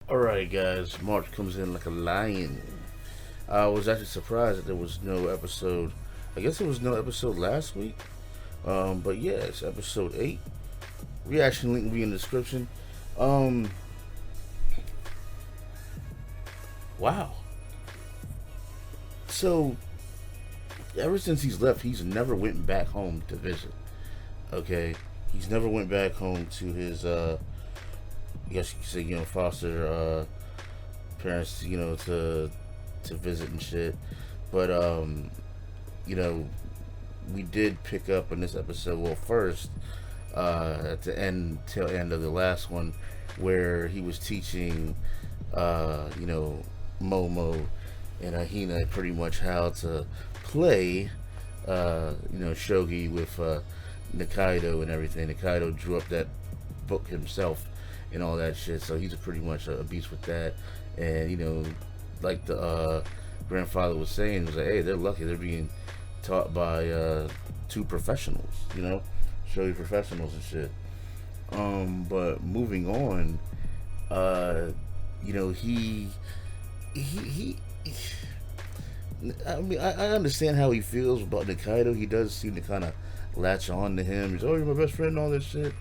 Alright guys, March comes in like a lion. I was actually surprised that there was no episode. I guess there was no episode last week. But yeah, it's episode 8. Reaction link will be in the description. Um, wow. So, ever since he's left, he's never went back home to visit. Okay? He's never went back home to his, I guess you could say, foster, parents, to visit and shit. But you know, we did pick up in this episode. Well, first, at the tail end of the last one, where he was teaching, Momo and Ahina pretty much how to play, shogi with Nikaido and everything. Nikaido drew up that book himself and all that shit, so he's pretty much a beast with that. And like the grandfather was saying, was like, hey, they're lucky they're being taught by two professionals, show you professionals and shit. But moving on, he I mean, I understand how he feels about Nikaido. He does seem to kind of latch on to him. He's, oh, you're my best friend and all this shit.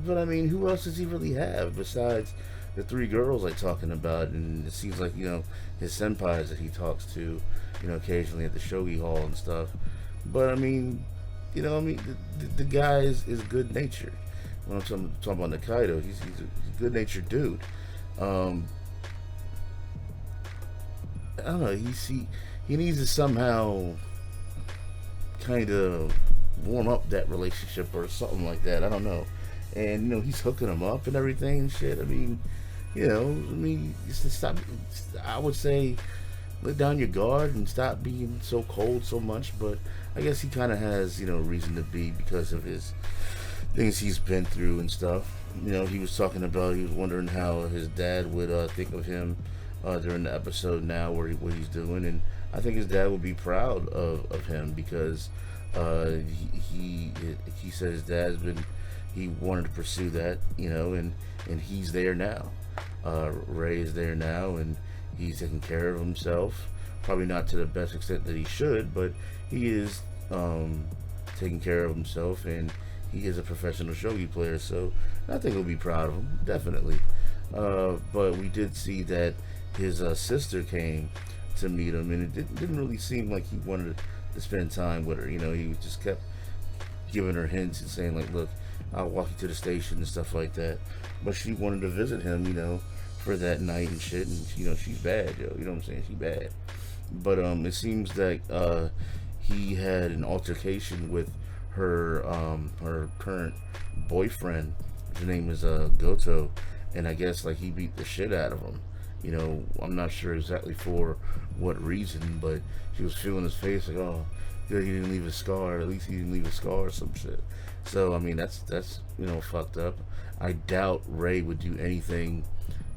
But I mean, who else does he really have besides the three girls like talking about? And it seems like his senpais that he talks to, occasionally at the shogi hall and stuff. But I mean, the guy is good natured. When I'm talking about Nikaido, he's a good natured dude. I don't know. He needs to somehow kind of warm up that relationship or something like that. I don't know. And he's hooking him up and everything and shit. I mean, just to stop. I would say let down your guard and stop being so cold so much. But I guess he kind of has reason to be because of his things he's been through and stuff. He was talking about, he was wondering how his dad would think of him during the episode now, what he's doing, and I think his dad would be proud of him because he said his dad's been, he wanted to pursue that, and he's there now. Ray is there now, and he's taking care of himself. Probably not to the best extent that he should, but he is taking care of himself, and he is a professional shogi player, so I think he'll be proud of him, definitely. But we did see that his sister came to meet him, and it didn't really seem like he wanted to spend time with her. He just kept giving her hints and saying like, look, I'll walk you to the station and stuff like that. But she wanted to visit him, for that night and shit, and she's bad, yo. You know what I'm saying? She's bad. But it seems like he had an altercation with her current boyfriend. His name is Goto, and I guess like he beat the shit out of him. I'm not sure exactly for what reason, but she was feeling his face like, oh, good, he didn't leave a scar. At least he didn't leave a scar or some shit. So I mean, that's fucked up. I doubt Ray would do anything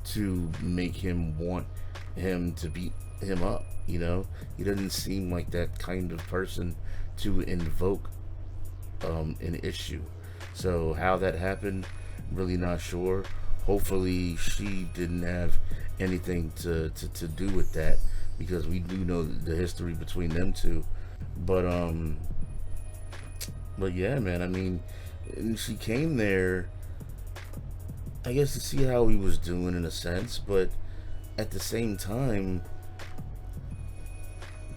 to make him want him to beat him up. He doesn't seem like that kind of person to invoke an issue. So how that happened, really not sure. Hopefully she didn't have anything to do with that, because we do know the history between them two. But yeah, man, I mean, and she came there, I guess, to see how he was doing in a sense, but at the same time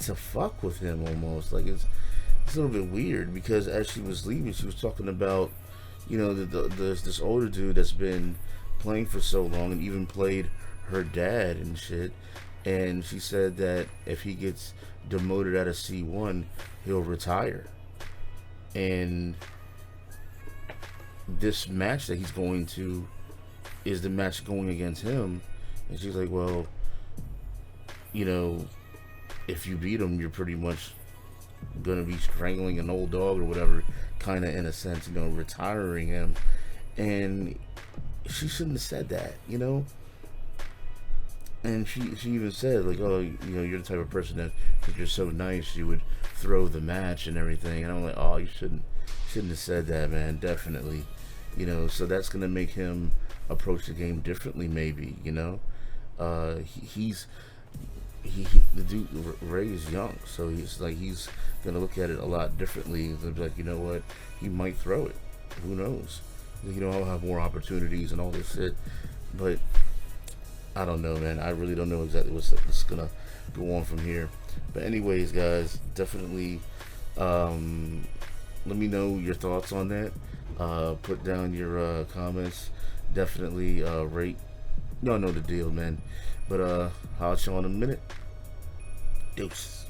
to fuck with him almost. Like it's a little bit weird, because as she was leaving, she was talking about this older dude that's been playing for so long and even played her dad and shit, and she said that if he gets demoted out of C1, he'll retire. And this match that he's going to is the match going against him. And she's like, well, if you beat him, you're pretty much gonna be strangling an old dog or whatever, kind of in a sense, retiring him. And she shouldn't have said that, and she even said like, oh, you're the type of person that, because you're so nice, you would throw the match and everything. And I'm like, oh, you shouldn't have said that, man. Definitely. So that's gonna make him approach the game differently, maybe. The dude Ray is young, so he's gonna look at it a lot differently. He'll be like, you know what, he might throw it. Who knows? You know, I'll have more opportunities and all this shit, but I don't know, man. I really don't know exactly what's gonna go on from here. But anyways, guys, definitely let me know your thoughts on that. Put down your comments. Definitely rate. Y'all know the deal, man. But I'll show in a minute. Deuces.